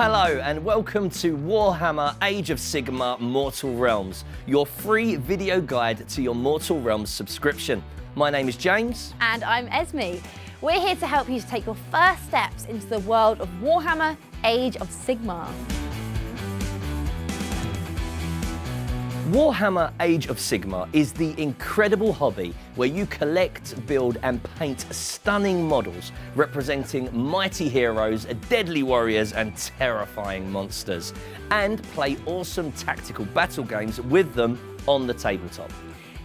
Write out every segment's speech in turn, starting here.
Hello and welcome to Warhammer Age of Sigmar Mortal Realms, your free video guide to your Mortal Realms subscription. My name is James. And I'm Esme. We're here to help you to take your first steps into the world of Warhammer Age of Sigmar. Warhammer Age of Sigmar is the incredible hobby where you collect, build and paint stunning models representing mighty heroes, deadly warriors and terrifying monsters, and play awesome tactical battle games with them on the tabletop.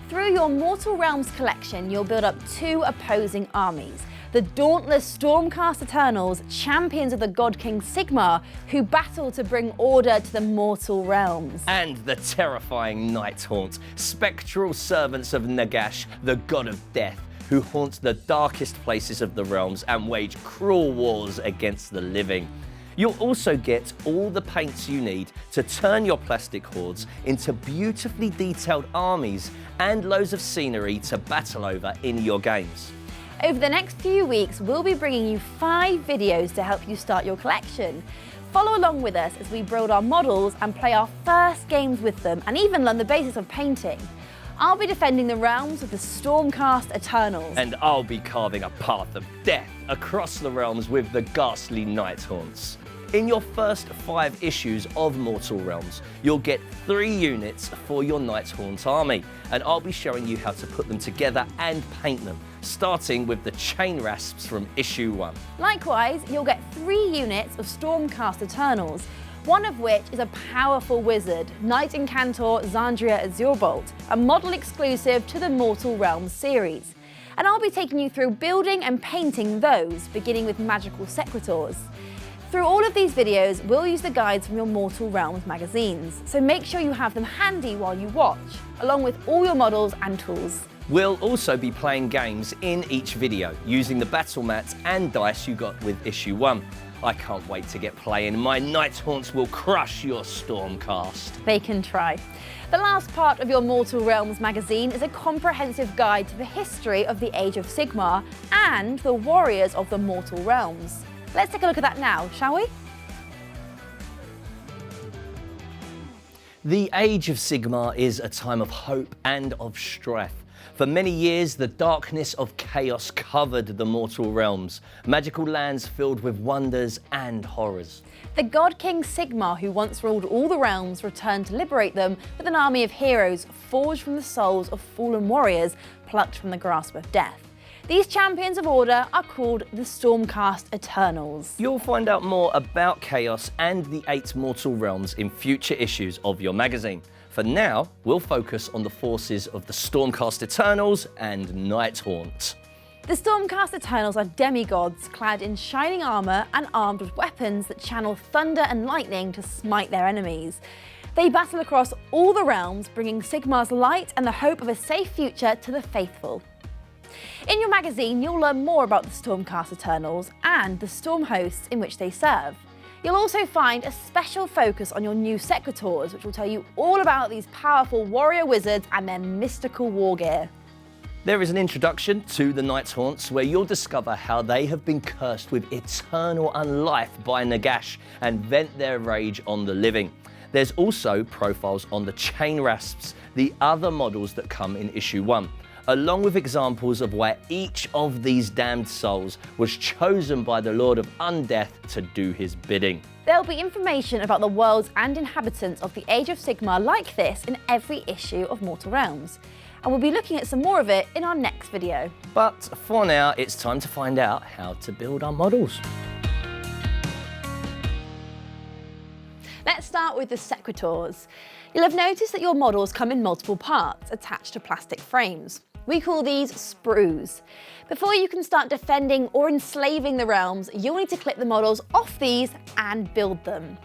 Through your Mortal Realms collection, you'll build up two opposing armies. The dauntless Stormcast Eternals, champions of the God King Sigmar, who battle to bring order to the Mortal Realms. And the terrifying Nighthaunt, spectral servants of Nagash, the god of death, who haunt the darkest places of the realms and wage cruel wars against the living. You'll also get all the paints you need to turn your plastic hordes into beautifully detailed armies and loads of scenery to battle over in your games. Over the next few weeks, we'll be bringing you 5 videos to help you start your collection. Follow along with us as we build our models and play our first games with them and even learn the basics of painting. I'll be defending the realms with the Stormcast Eternals. And I'll be carving a path of death across the realms with the ghastly Nighthaunts. In your first 5 issues of Mortal Realms, you'll get 3 units for your Nighthaunt army, and I'll be showing you how to put them together and paint them, starting with the Chain Rasps from issue 1. Likewise, you'll get 3 units of Stormcast Eternals, one of which is a powerful wizard, Knight Incantor Xandria Azurebolt, a model exclusive to the Mortal Realms series. And I'll be taking you through building and painting those, beginning with magical secretors. Through all of these videos, we'll use the guides from your Mortal Realms magazines, so make sure you have them handy while you watch, along with all your models and tools. We'll also be playing games in each video, using the battle mats and dice you got with issue 1. I can't wait to get playing. My Nighthaunts will crush your Stormcast. They can try. The last part of your Mortal Realms magazine is a comprehensive guide to the history of the Age of Sigmar and the warriors of the Mortal Realms. Let's take a look at that now, shall we? The Age of Sigmar is a time of hope and of strife. For many years, the darkness of chaos covered the mortal realms, magical lands filled with wonders and horrors. The God King Sigmar, who once ruled all the realms, returned to liberate them with an army of heroes forged from the souls of fallen warriors plucked from the grasp of death. These champions of order are called the Stormcast Eternals. You'll find out more about Chaos and the 8 mortal realms in future issues of your magazine. For now, we'll focus on the forces of the Stormcast Eternals and Nighthaunt. The Stormcast Eternals are demigods clad in shining armour and armed with weapons that channel thunder and lightning to smite their enemies. They battle across all the realms, bringing Sigmar's light and the hope of a safe future to the faithful. In your magazine, you'll learn more about the Stormcast Eternals and the storm hosts in which they serve. You'll also find a special focus on your new Secretors, which will tell you all about these powerful warrior wizards and their mystical war gear. There is an introduction to the Nighthaunts where you'll discover how they have been cursed with eternal unlife by Nagash and vent their rage on the living. There's also profiles on the Chain Rasps, the other models that come in issue 1. Along with examples of where each of these damned souls was chosen by the Lord of Undeath to do his bidding. There'll be information about the worlds and inhabitants of the Age of Sigmar like this in every issue of Mortal Realms. And we'll be looking at some more of it in our next video. But for now, it's time to find out how to build our models. Let's start with the Secretors. You'll have noticed that your models come in multiple parts attached to plastic frames. We call these sprues. Before you can start defending or enslaving the realms, you'll need to clip the models off these and build them.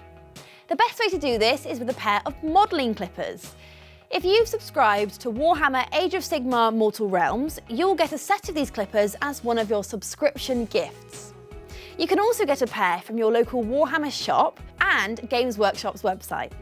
The best way to do this is with a pair of modelling clippers. If you've subscribed to Warhammer Age of Sigmar Mortal Realms, you'll get a set of these clippers as one of your subscription gifts. You can also get a pair from your local Warhammer shop and Games Workshop's website.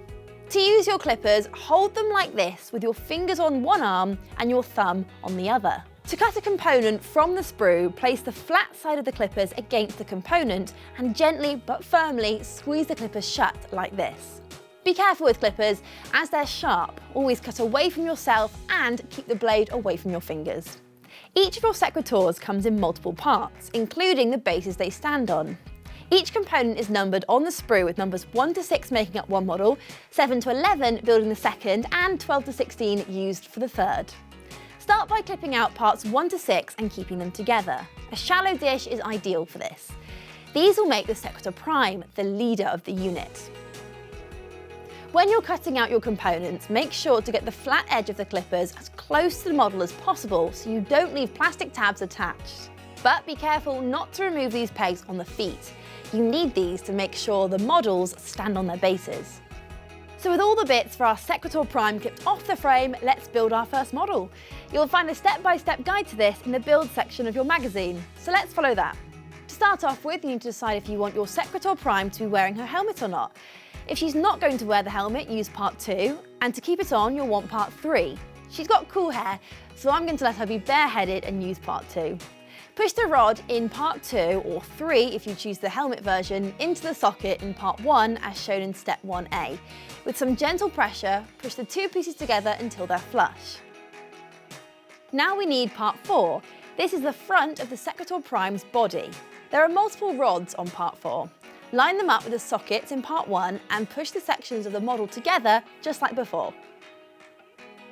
To use your clippers, hold them like this with your fingers on one arm and your thumb on the other. To cut a component from the sprue, place the flat side of the clippers against the component and gently but firmly squeeze the clippers shut like this. Be careful with clippers as they're sharp. Always cut away from yourself and keep the blade away from your fingers. Each of your secretors comes in multiple parts, including the bases they stand on. Each component is numbered on the sprue with numbers 1 to 6 making up one model, 7 to 11 building the second, and 12 to 16 used for the third. Start by clipping out parts 1 to 6 and keeping them together. A shallow dish is ideal for this. These will make the secretor prime, the leader of the unit. When you're cutting out your components, make sure to get the flat edge of the clippers as close to the model as possible so you don't leave plastic tabs attached. But be careful not to remove these pegs on the feet. You need these to make sure the models stand on their bases. So with all the bits for our secretor prime clipped off the frame, let's build our first model. You'll find a step-by-step guide to this in the build section of your magazine, so let's follow that. To start off with, you need to decide if you want your secretor prime to be wearing her helmet or not. If she's not going to wear the helmet, use part 2, and to keep it on, you'll want part 3. She's got cool hair, so I'm going to let her be bareheaded and use part 2. Push the rod in part 2, or 3 if you choose the helmet version, into the socket in part 1 as shown in step 1A. With some gentle pressure, push the 2 pieces together until they're flush. Now we need part 4. This is the front of the secretor prime's body. There are multiple rods on part 4. Line them up with the sockets in part 1 and push the sections of the model together just like before.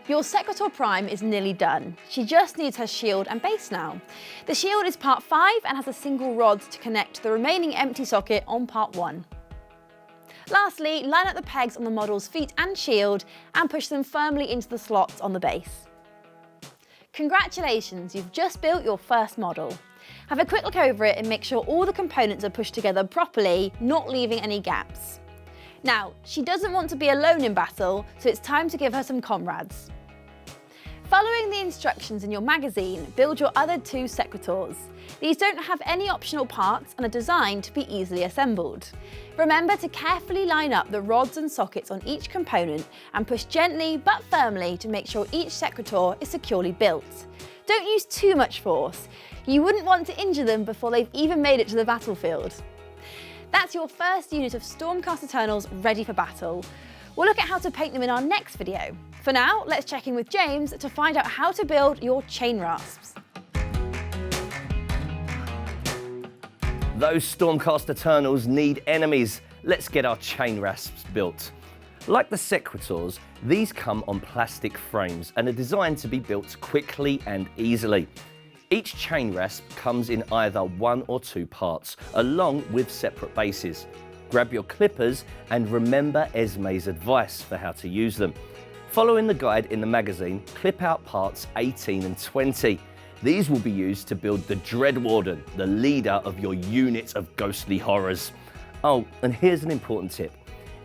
Your secretor prime is nearly done. She just needs her shield and base now. The shield is part 5 and has a single rod to connect the remaining empty socket on part 1. Lastly, line up the pegs on the model's feet and shield and push them firmly into the slots on the base. Congratulations, you've just built your first model. Have a quick look over it and make sure all the components are pushed together properly, not leaving any gaps. Now, she doesn't want to be alone in battle, so it's time to give her some comrades. Following the instructions in your magazine, build your other 2 secretors. These don't have any optional parts and are designed to be easily assembled. Remember to carefully line up the rods and sockets on each component and push gently but firmly to make sure each secretor is securely built. Don't use too much force. You wouldn't want to injure them before they've even made it to the battlefield. That's your first unit of Stormcast Eternals ready for battle. We'll look at how to paint them in our next video. For now, let's check in with James to find out how to build your chain rasps. Those Stormcast Eternals need enemies. Let's get our chain rasps built. Like the secretors, these come on plastic frames and are designed to be built quickly and easily. Each chain rasp comes in either 1 or 2 parts, along with separate bases. Grab your clippers and remember Esme's advice for how to use them. Following the guide in the magazine, clip out parts 18 and 20. These will be used to build the Dread Warden, the leader of your unit of ghostly horrors. Oh, and here's an important tip.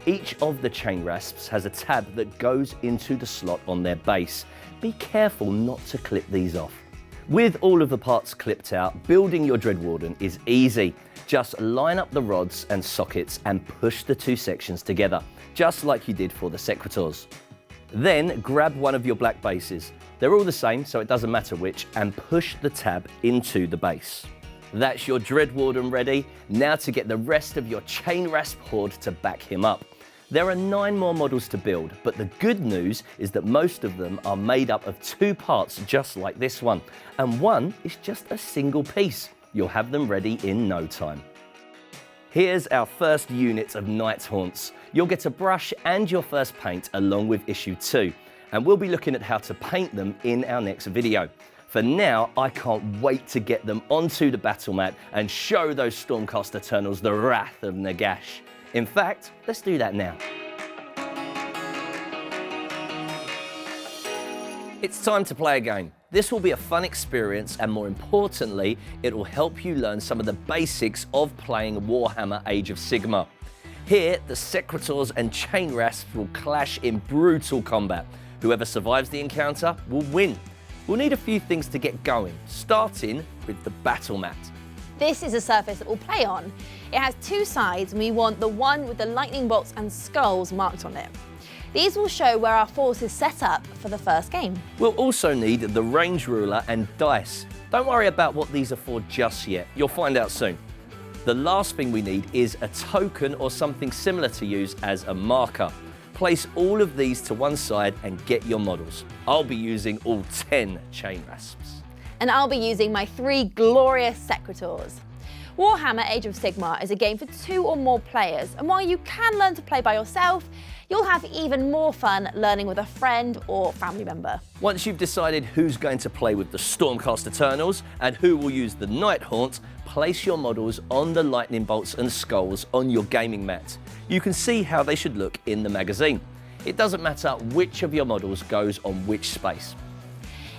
Each of the chain rasps has a tab that goes into the slot on their base. Be careful not to clip these off. With all of the parts clipped out, building your Dread Warden is easy. Just line up the rods and sockets and push the 2 sections together, just like you did for the secretors. Then grab one of your black bases. They're all the same, so it doesn't matter which, and push the tab into the base. That's your Dread Warden ready. Now to get the rest of your chain rasp horde to back him up. There are 9 more models to build, but the good news is that most of them are made up of 2 parts just like this one, and one is just a single piece. You'll have them ready in no time. Here's our first unit of Night Haunts. You'll get a brush and your first paint along with issue 2, and we'll be looking at how to paint them in our next video. For now, I can't wait to get them onto the battle mat and show those Stormcast Eternals the wrath of Nagash. In fact, let's do that now. It's time to play a game. This will be a fun experience, and more importantly, it will help you learn some of the basics of playing Warhammer Age of Sigmar. Here, the secretors and chain rasps will clash in brutal combat. Whoever survives the encounter will win. We'll need a few things to get going, starting with the battle mat. This is a surface that we'll play on. It has 2 sides and we want the one with the lightning bolts and skulls marked on it. These will show where our force is set up for the first game. We'll also need the range ruler and dice. Don't worry about what these are for just yet. You'll find out soon. The last thing we need is a token or something similar to use as a marker. Place all of these to one side and get your models. I'll be using all 10 chain rasps. And I'll be using my 3 glorious Secretors. Warhammer Age of Sigmar is a game for 2 or more players, and while you can learn to play by yourself, you'll have even more fun learning with a friend or family member. Once you've decided who's going to play with the Stormcast Eternals and who will use the Nighthaunt, place your models on the lightning bolts and skulls on your gaming mat. You can see how they should look in the magazine. It doesn't matter which of your models goes on which space.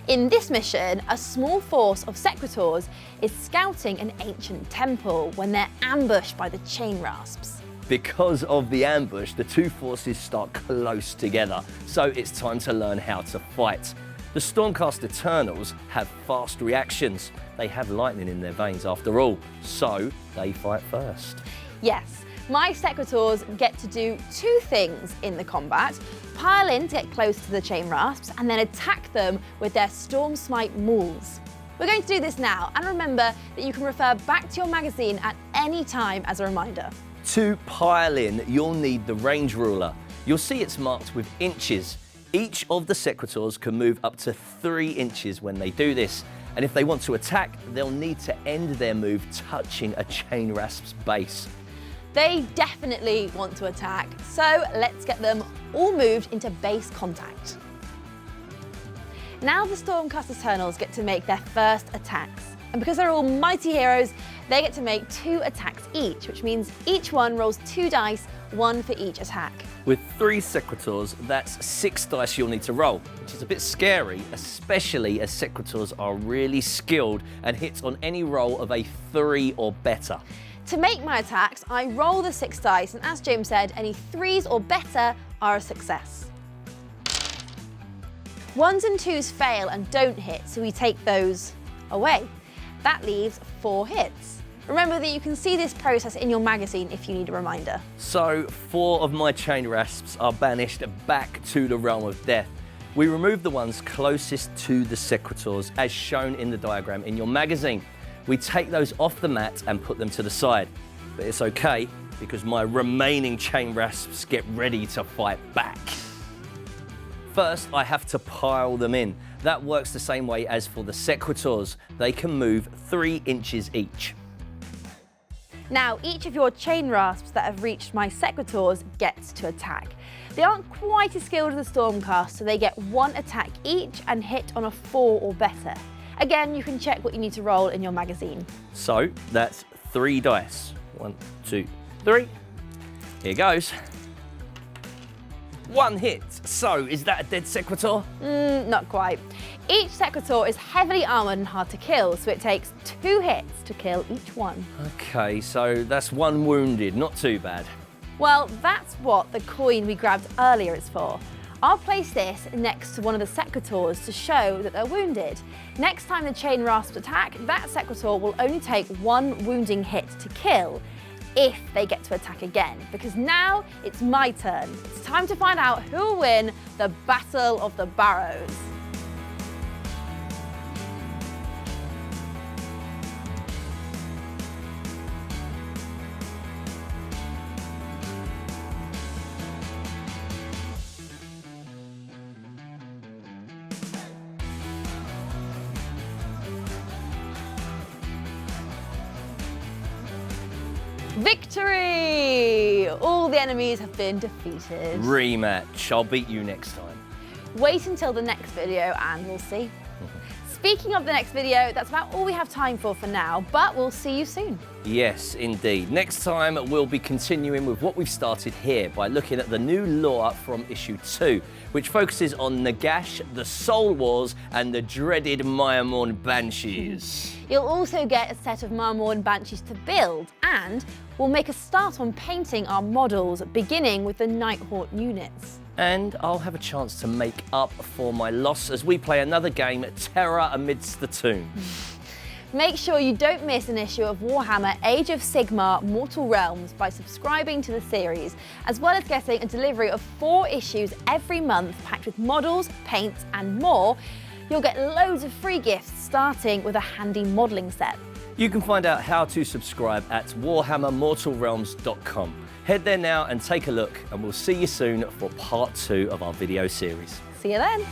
In this mission, a small force of Secretors is scouting an ancient temple when they're ambushed by the chain rasps. Because of the ambush, the two forces start close together, so it's time to learn how to fight. The Stormcast Eternals have fast reactions. They have lightning in their veins after all, so they fight first. Yes, my Secretors get to do 2 things in the combat: pile in to get close to the chain rasps and then attack them with their Storm Smite mauls. We're going to do this now, and remember that you can refer back to your magazine at any time as a reminder. To pile in, you'll need the range ruler. You'll see it's marked with inches. Each of the Secretors can move up to 3 inches when they do this. And if they want to attack, they'll need to end their move touching a chain rasp's base. They definitely want to attack, so let's get them all moved into base contact. Now the Stormcast Eternals get to make their first attacks. And because they're all mighty heroes, they get to make 2 attacks each, which means each one rolls 2 dice, 1 for each attack. With 3 Secretors, that's 6 dice you'll need to roll, which is a bit scary, especially as Secretors are really skilled and hit on any roll of a 3 or better. To make my attacks, I roll the 6 dice, and as James said, any 3s or better are a success. 1s and 2s fail and don't hit, so we take those away. That leaves 4 hits. Remember that you can see this process in your magazine if you need a reminder. So 4 of my chain rasps are banished back to the realm of death. We remove the ones closest to the Secretors as shown in the diagram in your magazine. We take those off the mat and put them to the side. But it's okay, because my remaining chain rasps get ready to fight back. First, I have to pile them in. That works the same way as for the Secretors. They can move 3 inches each. Now, each of your chain rasps that have reached my Secretors gets to attack. They aren't quite as skilled as the Stormcast, so they get 1 attack each and hit on a 4 or better. Again, you can check what you need to roll in your magazine. So that's 3 dice. 1, 2, 3. Here goes. 1 hit. So is that a dead Secretor? Not quite. Each Secretor is heavily armoured and hard to kill, so it takes 2 hits to kill each one. Okay, so that's 1 wounded. Not too bad. Well, that's what the coin we grabbed earlier is for. I'll place this next to one of the Secretors to show that they're wounded. Next time the chain rasps attack, that Secretor will only take 1 wounding hit to kill if they get to attack again, because now it's my turn. It's time to find out who will win the Battle of the Barrows. Victory! All the enemies have been defeated. Rematch. I'll beat you next time. Wait until the next video and we'll see. Speaking of the next video, that's about all we have time for now, but we'll see you soon. Yes, indeed. Next time, we'll be continuing with what we've started here by looking at the new lore from issue 2, which focuses on Nagash, the Soul Wars, and the dreaded Myrmorn Banshees. You'll also get a set of Myrmorn Banshees to build, and we'll make a start on painting our models, beginning with the Nighthaunt units. And I'll have a chance to make up for my loss as we play another game, Terror Amidst the Tomb. Make sure you don't miss an issue of Warhammer Age of Sigmar Mortal Realms by subscribing to the series, as well as getting a delivery of 4 issues every month packed with models, paints and more. You'll get loads of free gifts starting with a handy modelling set. You can find out how to subscribe at warhammermortalrealms.com. Head there now and take a look, and we'll see you soon for part 2 of our video series. See you then.